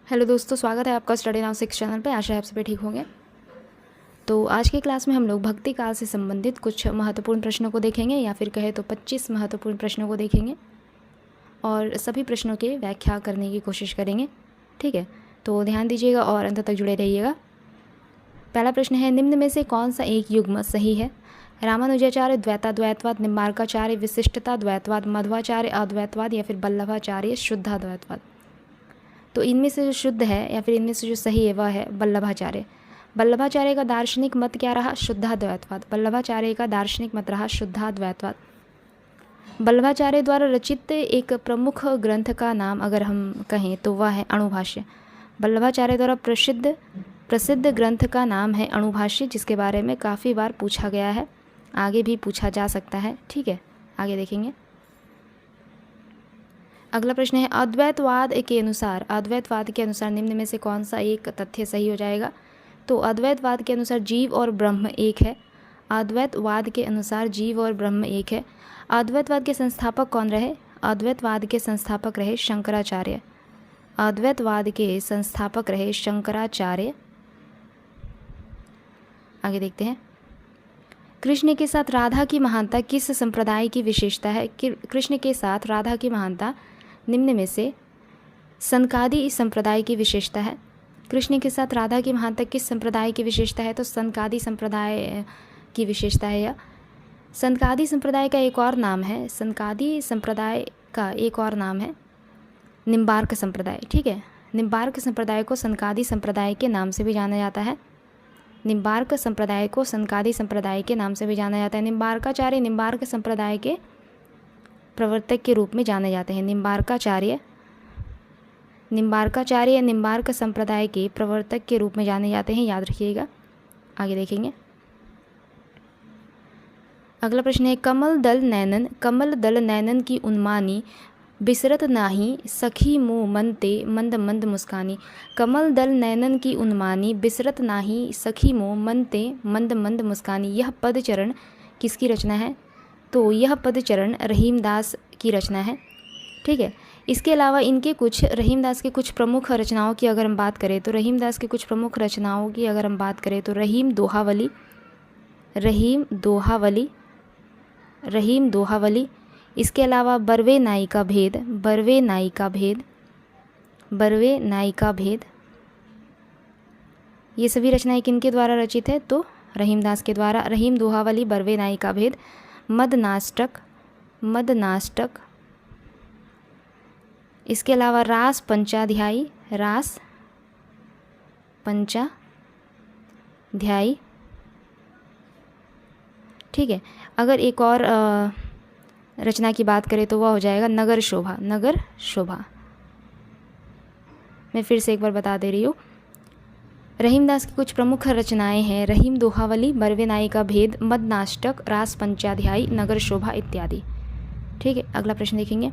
Hello दोस्तों, स्वागत है आपका स्टडी नाउ 6 चैनल पे। आशा है आप सभी ठीक होंगे। तो आज की क्लास में हम लोग भक्ति काल से संबंधित कुछ महत्वपूर्ण प्रश्नों को देखेंगे, या फिर कहे तो 25 महत्वपूर्ण प्रश्नों को देखेंगे और सभी प्रश्नों के व्याख्या करने की कोशिश करेंगे। ठीक है, तो ध्यान दीजिएगा और अंत तक जुड़े रहिएगा। पहला प्रश्न है, निम्न में से कौन सा एक युग्म सही है? रामानुजाचार्य द्वैताद्वैतवाद, निम्बार्काचार्य विशिष्टता द्वैतवाद, मध्वाचार्य अद्वैतवाद, या फिर वल्लभाचार्य शुद्धाद्वैतवाद। तो इनमें से जो शुद्ध है या फिर इनमें से जो सही है वह है वल्लभाचार्य। वल्लभाचार्य का दार्शनिक मत क्या रहा? शुद्धाद्वैतवाद। वल्लभाचार्य का दार्शनिक मत रहा शुद्धाद्वैतवाद। वल्लभाचार्य द्वारा रचित एक प्रमुख ग्रंथ का नाम अगर हम कहें तो वह है अणुभाष्य। वल्लभाचार्य द्वारा प्रसिद्ध ग्रंथ का नाम है अणुभाष्य, जिसके बारे में काफ़ी बार पूछा गया है, आगे भी पूछा जा सकता है। ठीक है, आगे देखेंगे। अगला प्रश्न है, अद्वैतवाद के अनुसार निम्न में से कौन सा एक तथ्य सही हो जाएगा? तो अद्वैतवाद के अनुसार जीव और ब्रह्म एक है। अद्वैतवाद के अनुसार जीव और ब्रह्म एक है। अद्वैतवाद के संस्थापक कौन रहे? अद्वैतवाद के संस्थापक रहे शंकराचार्य। अद्वैतवाद के संस्थापक रहे शंकराचार्य। आगे देखते हैं। कृष्ण के साथ राधा की महानता किस संप्रदाय की विशेषता है? कृष्ण के साथ राधा की महानता निम्न में से सनकादि संप्रदाय की विशेषता है। कृष्ण के साथ राधा की महानता किस संप्रदाय की विशेषता है? तो सनकादि संप्रदाय की विशेषता है। या सनकादि संप्रदाय का एक और नाम है, सनकादि संप्रदाय का एक और नाम है निम्बार्क संप्रदाय। ठीक है, निम्बार्क संप्रदाय को सनकादि संप्रदाय के नाम से भी जाना जाता है। निम्बार्क संप्रदाय को सनकादि संप्रदाय के नाम से भी जाना जाता है। निम्बार्काचार्य निम्बार्क संप्रदाय के प्रवर्तक के रूप में जाने जाते हैं। निम्बार्काचार्य निम्बार्क संप्रदाय के प्रवर्तक के रूप में जाने जाते हैं, याद रखिएगा। आगे देखेंगे। अगला प्रश्न है, कमल दल नैनन की उन्मानी बिसरत नाही सखी मुँह मनते मंद मंद मुस्कानी। कमल दल नैनन की उन्मानी बिसरत नाही सखी मुँह मनते मंद मंद मुस्कानी। यह पदचरण किसकी रचना है? तो यह पदचरण रहीमदास की रचना है। ठीक है, इसके अलावा इनके कुछ रहीमदास के कुछ प्रमुख रचनाओं की अगर हम बात करें तो रहीमदास की कुछ प्रमुख रचनाओं की अगर हम बात करें तो रहीम दोहावली, इसके अलावा बरवे नाई का भेद, ये सभी रचनाएं किनके द्वारा रचित है? तो रहीमदास के द्वारा। रहीम दोहावली, बरवे नाई का भेद, मदनाष्टक, इसके अलावा रास पंचाध्यायी। ठीक है, अगर एक और रचना की बात करें तो वह हो जाएगा नगर शोभा। मैं फिर से एक बार बता दे रही हूँ। रहीमदास की कुछ प्रमुख रचनाएं हैं रहीम दोहावली, बरवे नाई का भेद, मदनाष्टक, रास पंचाध्यायी, नगर शोभा इत्यादि। ठीक है, अगला प्रश्न देखेंगे।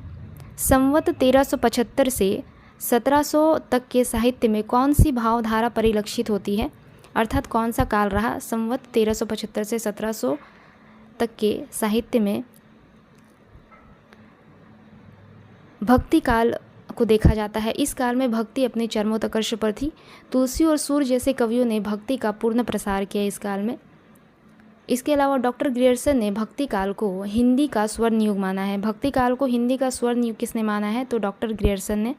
संवत 1375 से 1700 तक के साहित्य में कौन सी भावधारा परिलक्षित होती है? अर्थात कौन सा काल रहा? संवत 1375 से 1700 तक के साहित्य में भक्ति काल को देखा जाता है। इस काल में भक्ति अपने चरमोत्कर्ष पर थी। तुलसी और सूर जैसे कवियों ने भक्ति का पूर्ण प्रसार किया इस काल में। इसके अलावा डॉक्टर ग्रियर्सन ने भक्ति काल को हिंदी का स्वर्ण युग माना है। भक्ति काल को हिंदी का स्वर्ण युग किसने माना है? तो डॉक्टर ग्रियर्सन ने,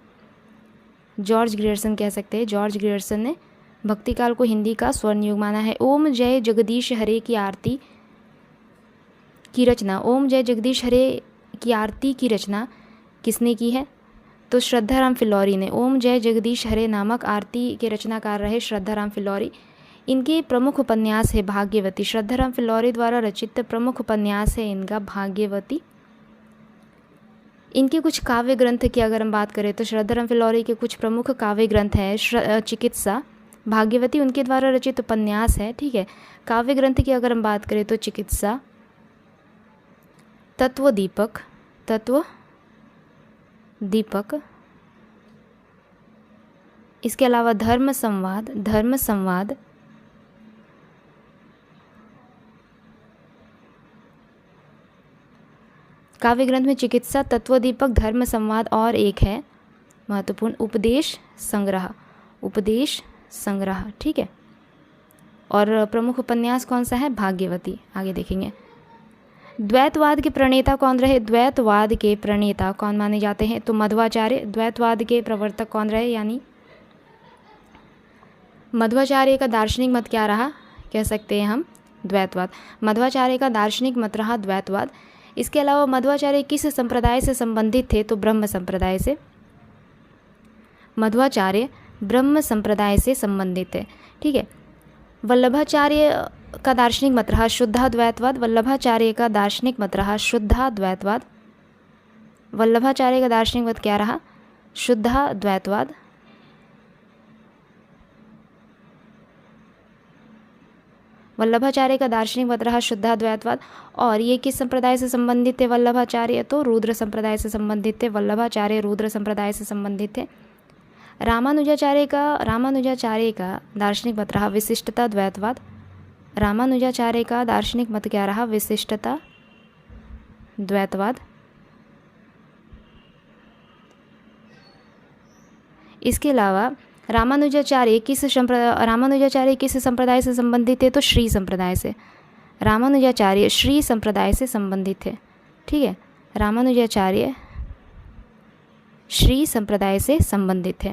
जॉर्ज ग्रियर्सन कह सकते हैं, जॉर्ज ग्रियर्सन ने भक्ति काल को हिंदी का स्वर्ण युग माना है। ओम जय जगदीश हरे की आरती की रचना किसने की है? तो श्रद्धाराम फिल्लौरी ने। ओम जय जगदीश हरे नामक आरती के रचनाकार रहे श्रद्धाराम फिल्लौरी। इनके प्रमुख उपन्यास है भाग्यवती। श्रद्धाराम फिल्लौरी द्वारा रचित प्रमुख उपन्यास है इनका भाग्यवती। इनके कुछ काव्य ग्रंथ की अगर हम बात करें तो श्रद्धाराम फिल्लौरी के कुछ प्रमुख काव्य ग्रंथ हैं चिकित्सा, भाग्यवती उनके द्वारा रचित उपन्यास है। ठीक है, काव्य ग्रंथ की अगर हम बात करें तो चिकित्सा, तत्वदीपक, इसके अलावा धर्म संवाद, काव्य ग्रंथ में चिकित्सा, तत्वदीपक, धर्म संवाद और एक है महत्वपूर्ण उपदेश संग्रह। उपदेश संग्रह, ठीक है। और प्रमुख उपन्यास कौन सा है? भाग्यवती। आगे देखेंगे। द्वैतवाद के प्रणेता कौन रहे? द्वैतवाद के प्रणेता कौन माने जाते हैं? तो मध्वाचार्य। द्वैतवाद के प्रवर्तक कौन रहे? यानी मध्वाचार्य का दार्शनिक मत क्या रहा? कह सकते हैं हम द्वैतवाद। मध्वाचार्य का दार्शनिक मत रहा द्वैतवाद। इसके अलावा मध्वाचार्य किस संप्रदाय से संबंधित थे? तो ब्रह्म संप्रदाय से। मध्वाचार्य ब्रह्म संप्रदाय से संबंधित थे, ठीक है। वल्लभाचार्य का दार्शनिक मत रहा शुद्धाद्वैतवाद। वल्लभाचार्य का दार्शनिक मत रहा शुद्धाद्वैतवाद। वल्लभाचार्य का दार्शनिक मत क्या रहा? शुद्धाद्वैतवाद। वल्लभाचार्य का दार्शनिक मत रहा शुद्धाद्वैतवाद। और ये किस संप्रदाय से संबंधित थे वल्लभाचार्य? तो रुद्र संप्रदाय से संबंधित थे। वल्लभाचार्य रुद्र संप्रदाय से संबंधित थे। रामानुजाचार्य का दार्शनिक मत रहा विशिष्टता द्वैतवाद। रामानुजाचार्य का दार्शनिक मत क्या रहा? विशिष्टता द्वैतवाद। इसके अलावा रामानुजाचार्य किस संप्रदाय से संबंधित थे? तो श्री संप्रदाय से। रामानुजाचार्य श्री संप्रदाय से संबंधित थे, ठीक है। रामानुजाचार्य श्री संप्रदाय से संबंधित थे।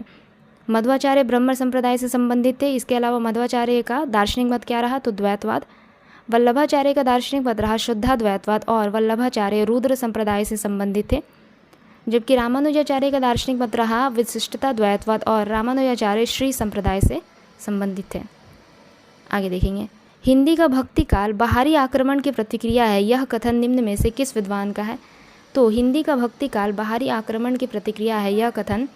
मध्वाचार्य ब्रह्म संप्रदाय से संबंधित थे। इसके अलावा मध्वाचार्य का दार्शनिक मत क्या रहा? तो द्वैतवाद। वल्लभाचार्य का दार्शनिक मत रहा शुद्धाद्वैतवाद और वल्लभाचार्य रुद्र संप्रदाय से संबंधित थे। जबकि रामानुजाचार्य का दार्शनिक मत रहा विशिष्टता द्वैतवाद और रामानुजाचार्य श्री संप्रदाय से संबंधित थे। आगे देखेंगे। हिंदी का भक्ति काल बाहरी आक्रमण की प्रतिक्रिया है, यह कथन निम्न में से किस विद्वान का है? तो हिंदी का भक्ति काल बाहरी आक्रमण की प्रतिक्रिया है, यह कथन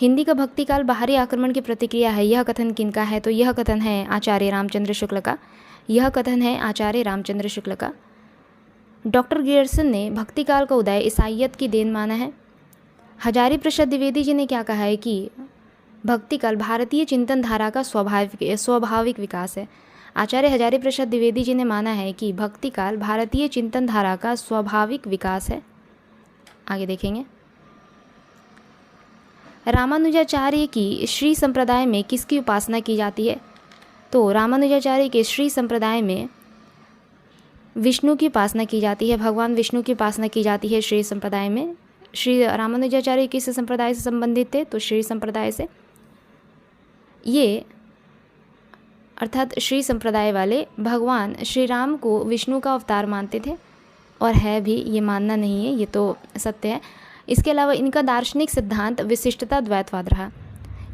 हिंदी का भक्ति काल बाहरी आक्रमण की प्रतिक्रिया है, यह कथन किनका है? तो यह कथन है आचार्य रामचंद्र शुक्ल का। यह कथन है आचार्य रामचंद्र शुक्ल का। डॉक्टर ग्रियर्सन ने भक्ति काल का उदय ईसाइयत की देन माना है। हजारी प्रसाद द्विवेदी जी ने क्या कहा है कि भक्ति काल भारतीय चिंतन धारा का स्वाभाविक विकास है। आचार्य हजारी प्रसाद द्विवेदी जी ने माना है कि भक्ति काल भारतीय चिंतन धारा का स्वाभाविक विकास है। आगे देखेंगे। रामानुजाचार्य की श्री संप्रदाय में किसकी उपासना की जाती है? तो रामानुजाचार्य के श्री संप्रदाय में विष्णु की उपासना की जाती है, भगवान विष्णु की उपासना की जाती है श्री संप्रदाय में। श्री रामानुजाचार्य किस संप्रदाय से संबंधित थे? तो श्री संप्रदाय से। ये अर्थात श्री संप्रदाय वाले भगवान श्री राम को विष्णु का अवतार मानते थे, और है भी, ये मानना नहीं है, ये तो सत्य है। इसके अलावा इनका दार्शनिक सिद्धांत विशिष्टता द्वैतवाद रहा।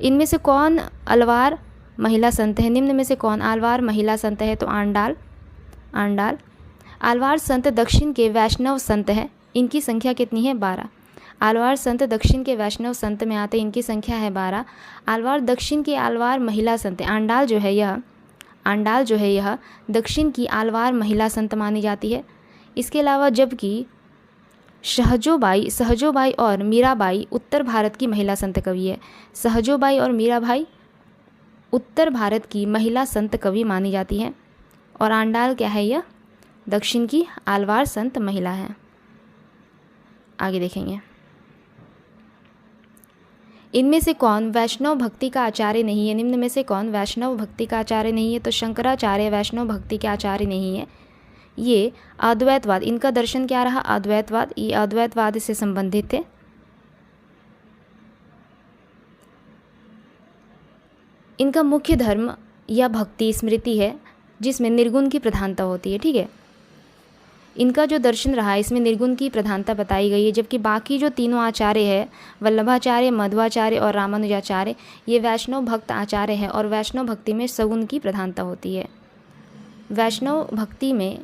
इनमें से कौन अलवार महिला संत है? निम्न में से कौन अलवार महिला संत है? तो आंडाल। अलवार संत दक्षिण के वैष्णव संत है। इनकी संख्या कितनी है? 12। अलवार संत दक्षिण के वैष्णव संत में आते, इनकी संख्या है 12। अलवार दक्षिण की अलवार महिला संत है। आंडाल जो है यह दक्षिण की अलवार महिला संत मानी जाती है। इसके अलावा जबकि सहजोबाई और मीराबाई उत्तर भारत की महिला संत कवि है। सहजोबाई और मीराबाई उत्तर भारत की महिला संत कवि मानी जाती है, और आंडाल क्या है? यह दक्षिण की अलवार संत महिला है। आगे देखेंगे। इनमें से कौन वैष्णव भक्ति का आचार्य नहीं है? निम्न में से कौन वैष्णव भक्ति का आचार्य नहीं है? तो शंकराचार्य वैष्णव भक्ति के आचार्य नहीं है। ये अद्वैतवाद, इनका दर्शन क्या रहा? अद्वैतवाद। ये अद्वैतवाद से संबंधित थे। इनका मुख्य धर्म या भक्ति स्मृति है, जिसमें निर्गुण की प्रधानता होती है, ठीक है। इनका जो दर्शन रहा है इसमें निर्गुण की प्रधानता बताई गई है, जबकि बाकी जो तीनों आचार्य है वल्लभाचार्य, मध्वाचार्य और रामानुजाचार्य, ये वैष्णव भक्त आचार्य हैं, और वैष्णव भक्ति में सगुण की प्रधानता होती है। वैष्णव भक्ति में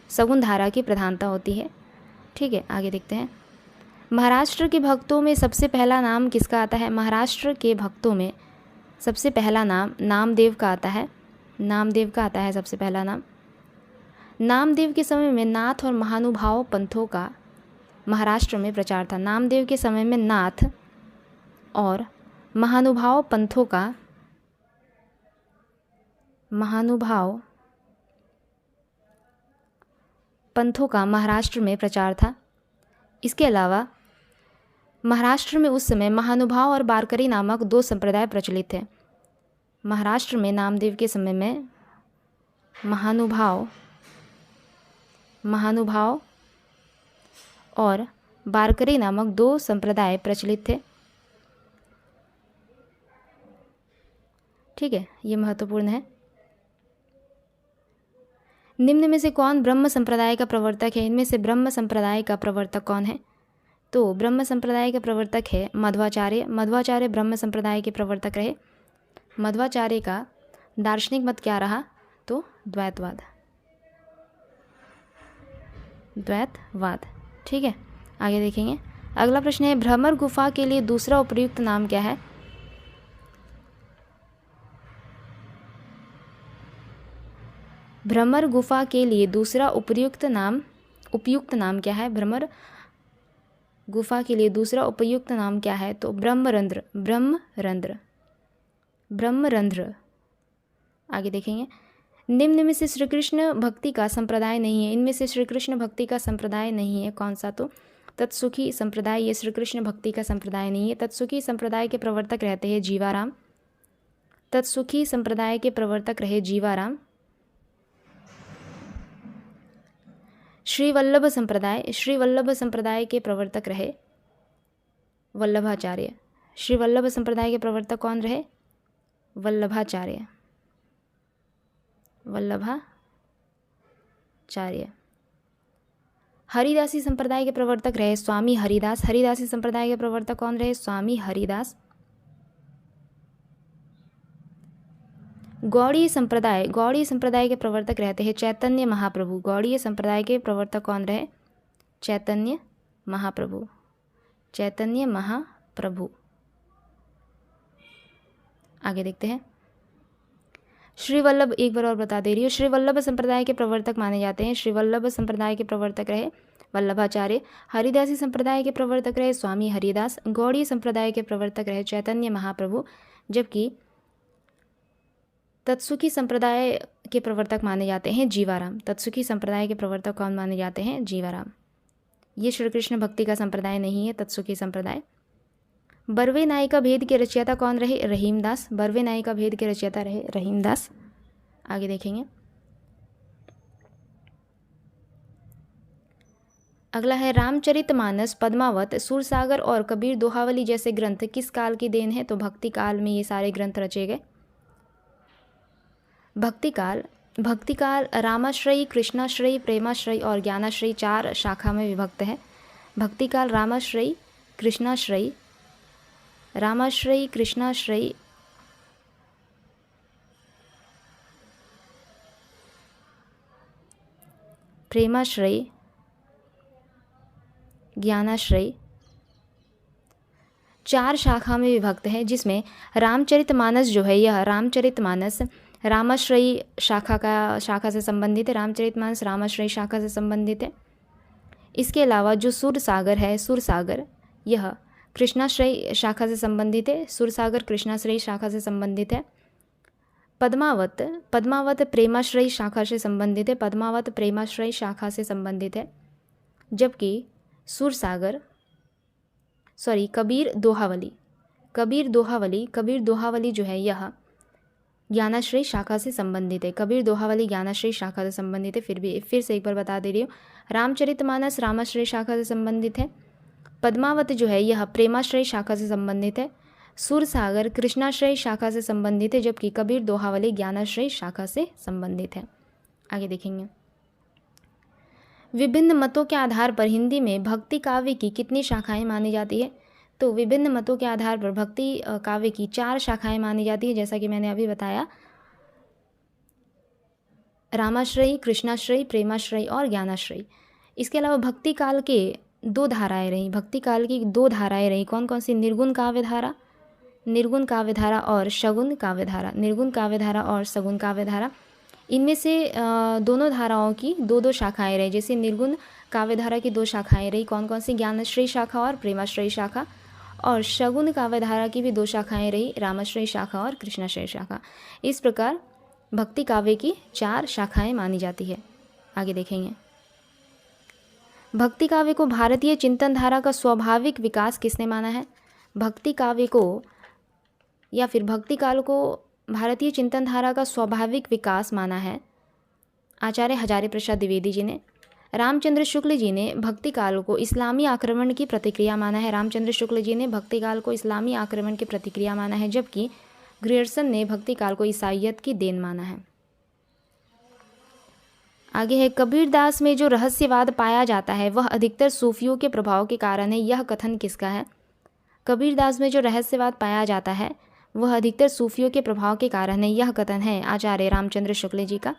सगुण धारा की प्रधानता होती है, ठीक है। आगे देखते हैं। महाराष्ट्र के भक्तों में सबसे पहला नाम किसका आता है? महाराष्ट्र के भक्तों में सबसे पहला नाम नामदेव का आता है। नामदेव का आता है सबसे पहला नाम। नामदेव के समय में नाथ और महानुभाव पंथों का महाराष्ट्र में प्रचार था। नामदेव के समय में नाथ और महानुभाव पंथों का महाराष्ट्र में प्रचार था। इसके अलावा महाराष्ट्र में उस समय महानुभाव और वारकरी नामक दो संप्रदाय प्रचलित थे। महाराष्ट्र में नामदेव के समय में महानुभाव और वारकरी नामक 2 संप्रदाय प्रचलित थे। ठीक है, ये महत्वपूर्ण है। निम्न में से कौन ब्रह्म संप्रदाय का प्रवर्तक है? इनमें से ब्रह्म संप्रदाय का प्रवर्तक कौन है? तो ब्रह्म संप्रदाय का प्रवर्तक है मध्वाचार्य। मध्वाचार्य ब्रह्म संप्रदाय के प्रवर्तक रहे। मध्वाचार्य का दार्शनिक मत क्या रहा? तो द्वैतवाद। ठीक है, आगे देखेंगे। अगला प्रश्न है, भ्रमर गुफा के लिए दूसरा उपयुक्त नाम क्या है? भ्रमर गुफा के लिए दूसरा उपयुक्त नाम क्या है? भ्रमर गुफा के लिए दूसरा उपयुक्त नाम क्या है? तो ब्रह्मरंध्र। आगे देखेंगे। निम्न में से श्री कृष्ण भक्ति का संप्रदाय नहीं है। इनमें से श्री कृष्ण भक्ति का संप्रदाय नहीं है, कौन सा? तो तत्सुखी संप्रदाय। ये श्री कृष्ण भक्ति का संप्रदाय नहीं है। तत्सुखी संप्रदाय के प्रवर्तक रहते हैं जीवाराम। तत्सुखी संप्रदाय के प्रवर्तक रहे जीवाराम। श्री वल्लभ संप्रदाय के प्रवर्तक रहे वल्लभाचार्य। श्री वल्लभ संप्रदाय के प्रवर्तक कौन रहे? वल्लभाचार्य। हरिदासी संप्रदाय के प्रवर्तक रहे स्वामी हरिदास। हरिदासी संप्रदाय के प्रवर्तक कौन रहे? स्वामी हरिदास। गौड़ीय संप्रदाय के प्रवर्तक रहते हैं चैतन्य महाप्रभु। गौड़ीय संप्रदाय के प्रवर्तक कौन रहे? चैतन्य महाप्रभु। आगे देखते हैं। श्री वल्लभ, एक बार और बता दे रही हूँ, श्री वल्लभ संप्रदाय के प्रवर्तक माने जाते हैं। श्री वल्लभ संप्रदाय के प्रवर्तक रहे वल्लभाचार्य। हरिदासी संप्रदाय के प्रवर्तक रहे स्वामी हरिदास। गौड़ीय संप्रदाय के प्रवर्तक रहे चैतन्य महाप्रभु। जबकि तत्सुखी संप्रदाय के प्रवर्तक माने जाते हैं जीवाराम। तत्सुखी संप्रदाय के प्रवर्तक कौन माने जाते हैं? जीवाराम। ये श्री कृष्ण भक्ति का संप्रदाय नहीं है, तत्सुखी संप्रदाय। बरवे नायिका भेद के रचयिता कौन रहे? रहीमदास। बरवे नायिका भेद के रचयिता रहे रहीमदास। आगे देखेंगे। अगला है, रामचरितमानस, पद्मावत, सूरसागर और कबीर दोहावली जैसे ग्रंथ किस काल की देन है? तो भक्ति काल में ये सारे ग्रंथ रचे गए। भक्ति काल रामाश्रयी, कृष्णाश्रयी, प्रेमाश्रयी और ज्ञानाश्रयी 4 शाखा में विभक्त है। भक्ति काल रामाश्रयी, कृष्णाश्रयी, प्रेमाश्रयी, ज्ञानाश्रयी 4 शाखा में विभक्त है, जिसमें रामचरितमानस जो है, यह रामचरितमानस रामाश्रयी शाखा से संबंधित है। रामचरितमानस रामाश्रयी शाखा से संबंधित है। इसके अलावा जो सूरसागर यह कृष्णाश्रयी शाखा से संबंधित है। सूरसागर कृष्णाश्रयी शाखा से संबंधित है। पद्मावत प्रेमाश्रयी शाखा से संबंधित है। पद्मावत प्रेमाश्रयी शाखा से संबंधित है। जबकि कबीर दोहावली जो है, यह ज्ञानाश्रयी शाखा से संबंधित है। कबीर दोहावली ज्ञानाश्रयी शाखा से संबंधित है। फिर से एक बार बता दे रही हूँ, रामचरितमानस रामाश्रयी शाखा से संबंधित है। पद्मावत जो है, यह प्रेमाश्रयी शाखा से संबंधित है। सूरसागर कृष्णाश्रयी शाखा से संबंधित है। जबकि कबीर दोहावली ज्ञानाश्रयी शाखा से संबंधित है। आगे देखेंगे। विभिन्न मतों के आधार पर हिंदी में भक्ति काव्य की कितनी शाखाएं मानी जाती है? तो विभिन्न मतों के आधार पर भक्ति काव्य की 4 शाखाएं मानी जाती है, जैसा कि मैंने अभी बताया, रामाश्रयी, कृष्णाश्रयी, प्रेमाश्रयी और ज्ञानाश्रयी। इसके अलावा भक्ति काल के 2 धाराएं रहीं। भक्ति काल की 2 धाराएं रहीं। कौन कौन सी? निर्गुण काव्यधारा और सगुण काव्यधारा। निर्गुण काव्यधारा और सगुण काव्यधारा। इनमें से दोनों धाराओं की 2-2 शाखाएं रही। जैसे निर्गुण काव्यधारा की 2 शाखाएं रही, कौन कौन सी? ज्ञानाश्रयी शाखा और प्रेमाश्रयी शाखा। और सगुण काव्यधारा की भी 2 शाखाएं रही, रामाश्रयी शाखा और कृष्णाश्रयी शाखा। इस प्रकार भक्ति काव्य की 4 शाखाएं मानी जाती है। आगे देखेंगे। भक्ति काव्य को भारतीय चिंतन धारा का स्वाभाविक विकास किसने माना है? भक्ति काव्य को या फिर भक्ति काल को भारतीय चिंतन धारा का स्वाभाविक विकास माना है? आचार्य हजारी प्रसाद द्विवेदी जी ने। रामचंद्र शुक्ल जी ने भक्ति काल को इस्लामी आक्रमण की प्रतिक्रिया माना है। रामचंद्र शुक्ल जी ने भक्ति काल को इस्लामी आक्रमण की प्रतिक्रिया माना है, जबकि ग्रियर्सन ने भक्ति काल को ईसाइयत की देन माना है। आगे है, कबीरदास में जो रहस्यवाद पाया जाता है वह अधिकतर सूफियों के प्रभाव के कारण है, यह कथन किसका है? कबीरदास में जो रहस्यवाद पाया जाता है वह अधिकतर सूफियों के प्रभाव के कारण है, यह कथन है आचार्य रामचंद्र शुक्ल जी का।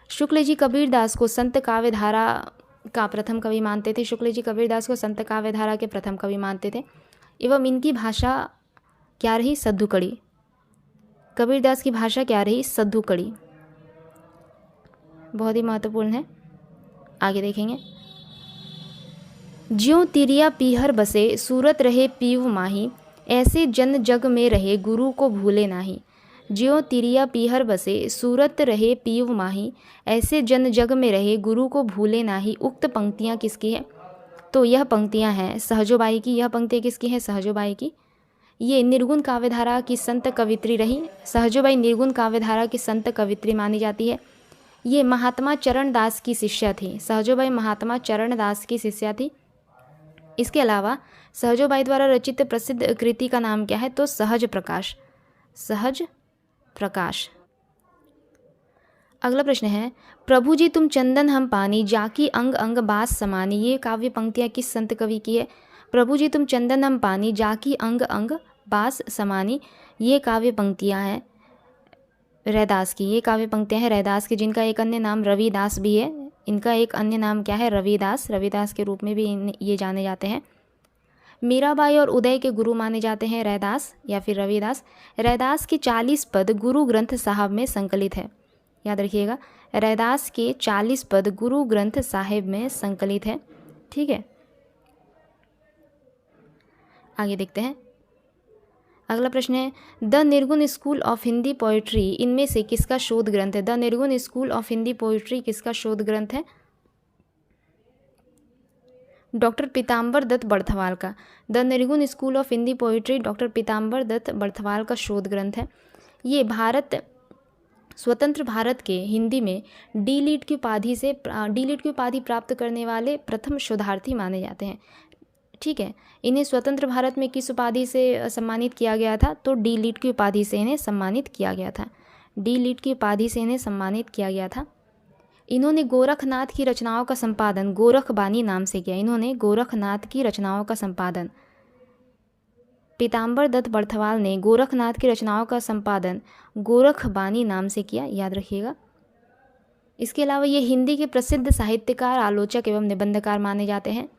शुक्ल जी कबीरदास को संत काव्यधारा का प्रथम कवि मानते थे। शुक्ल जी कबीरदास को संत काव्यधारा के प्रथम कवि मानते थे एवं इनकी भाषा क्या रही? सद्दुकड़ी। कबीरदास की भाषा क्या रही? सद्दुकड़ी। बहुत ही महत्वपूर्ण है, आगे देखेंगे। ज्यों तिरिया पीहर बसे सूरत रहे पीव माही, ऐसे जन जग में रहे गुरु को भूले नाही। ज्यों तिरिया पीहर बसे सूरत रहे पीव माही, ऐसे जन जग में रहे गुरु को भूले नाही। उक्त पंक्तियाँ किसकी है? तो यह पंक्तियाँ हैं सहजोबाई की। यह पंक्तियाँ किसकी हैं? सहजोबाई की। ये निर्गुण काव्यधारा की संत कवित्री रही। सहजोबाई निर्गुण काव्यधारा की संत कवित्री मानी जाती है। ये महात्मा चरण दास की शिष्या थी। सहजोबाई महात्मा चरण दास की शिष्या थी। इसके अलावा सहजोबाई द्वारा रचित प्रसिद्ध कृति का नाम क्या है? तो सहज प्रकाश। सहज प्रकाश। अगला प्रश्न है, प्रभु जी तुम चंदन हम पानी, जाकी अंग अंग बास समानी। ये काव्य पंक्तियाँ किस संत कवि की है? प्रभु जी तुम चंदन हम पानी, जाकी अंग अंग बास समानी। ये काव्य पंक्तियाँ हैं रैदास की। ये काव्य पंक्तियाँ हैं रैदास की, जिनका एक अन्य नाम रविदास भी है। इनका एक अन्य नाम क्या है? रविदास। रविदास के रूप में भी ये जाने जाते हैं। मीराबाई और उदय के गुरु माने जाते हैं रैदास या फिर रविदास। रैदास के 40 पद गुरु ग्रंथ साहब में संकलित है। याद रखिएगा, रैदास के 40 पद गुरु ग्रंथ साहिब में संकलित है। ठीक है, आगे देखते हैं। अगला प्रश्न है, the Nirgun school of Hindi poetry इनमें से किसका शोध ग्रंथ है? The Nirgun school of Hindi poetry किसका शोध ग्रंथ है? डॉक्टर पीताम्बर दत्त बड़थवाल का। The Nirgun school of Hindi poetry doctor Pitambar Dutt Barthwal का शोध ग्रंथ है। ये स्वतंत्र भारत के हिंदी में डी लिट की उपाधि प्राप्त करने वाले प्रथम शोधार्थी माने जाते हैं। ठीक है, इन्हें स्वतंत्र भारत में किस उपाधि से सम्मानित किया गया था? तो डी लिट की उपाधि से इन्हें सम्मानित किया गया था। डी लिट की उपाधि से इन्हें सम्मानित किया गया था। इन्होंने गोरखनाथ की रचनाओं का संपादन गोरखबानी नाम से किया। इन्होंने गोरखनाथ की रचनाओं का संपादन, पीताम्बर दत्त बड़थवाल ने गोरखनाथ की रचनाओं का संपादन गोरखबानी नाम से किया। याद रखिएगा। इसके अलावा ये हिंदी के प्रसिद्ध साहित्यकार, आलोचक एवं निबंधकार माने जाते हैं।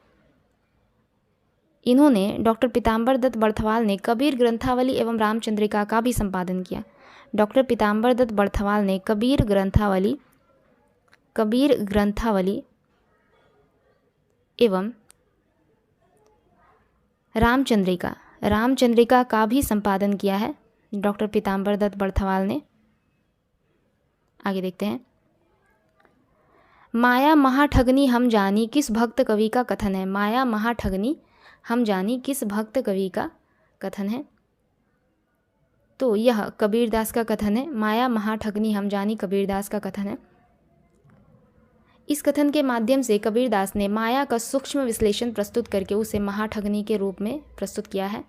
इन्होंने डॉक्टर पीताम्बर दत्त बड़थवाल ने कबीर ग्रंथावली एवं रामचंद्रिका का भी संपादन किया। डॉक्टर पीताम्बर दत्त बड़थवाल ने कबीर ग्रंथावली एवं रामचंद्रिका का भी संपादन किया है डॉक्टर पीताम्बर दत्त बड़थवाल ने। आगे देखते हैं। माया महाठगनी हम जानी किस भक्त कवि का कथन है? माया महाठगनी हम जानी किस भक्त कवि का कथन है? तो यह कबीरदास का कथन है। माया महाठगनी हम जानी कबीरदास का कथन है। इस कथन के माध्यम से कबीरदास ने माया का सूक्ष्म विश्लेषण प्रस्तुत करके उसे महाठगनी के रूप में प्रस्तुत किया है,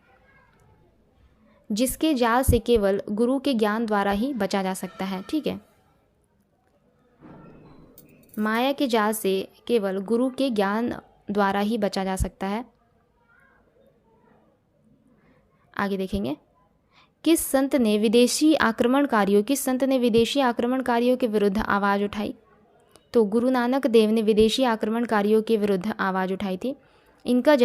जिसके जाल से केवल गुरु के ज्ञान द्वारा ही बचा जा सकता है। ठीक है, माया के जाल से केवल गुरु के ज्ञान द्वारा ही बचा जा सकता है। आगे देखेंगे। किस संत ने विदेशी आक्रमणकारियों के विरुद्ध आवाज़ उठाई? तो गुरु नानक देव ने विदेशी आक्रमणकारियों के विरुद्ध आवाज़ उठाई थी। इनका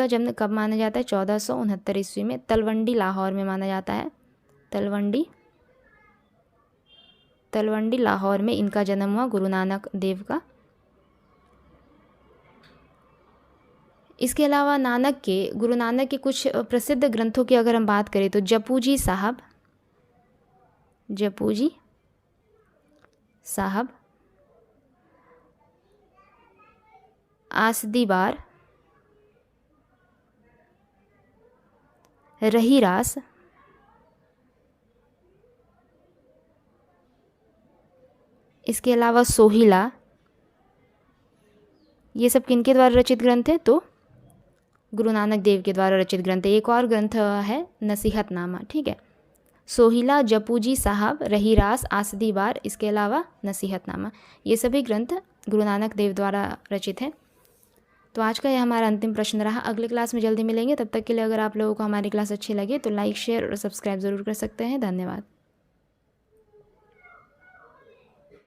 जन्म कब माना जाता है? 1469 ईस्वी में तलवंडी लाहौर में माना जाता है। तलवंडी लाहौर में इनका जन्म हुआ गुरु नानक देव का। इसके अलावा गुरु नानक के कुछ प्रसिद्ध ग्रंथों की अगर हम बात करें तो जपू जी साहब, आसदीबार, रहीरास, इसके अलावा सोहिला, ये सब किनके द्वारा रचित ग्रंथ है? तो गुरु नानक देव के द्वारा रचित ग्रंथ है। एक और ग्रंथ है नसीहतनामा, ठीक है। सोहिला, जपूजी साहब, रही रास, आसदी बार, इसके अलावा नसीहतनामा, ये सभी ग्रंथ गुरु नानक देव द्वारा रचित हैं। तो आज का यह हमारा अंतिम प्रश्न रहा। अगले क्लास में जल्दी मिलेंगे। तब तक के लिए अगर आप लोगों को हमारी क्लास अच्छी लगे तो लाइक, शेयर और सब्सक्राइब ज़रूर कर सकते हैं। धन्यवाद।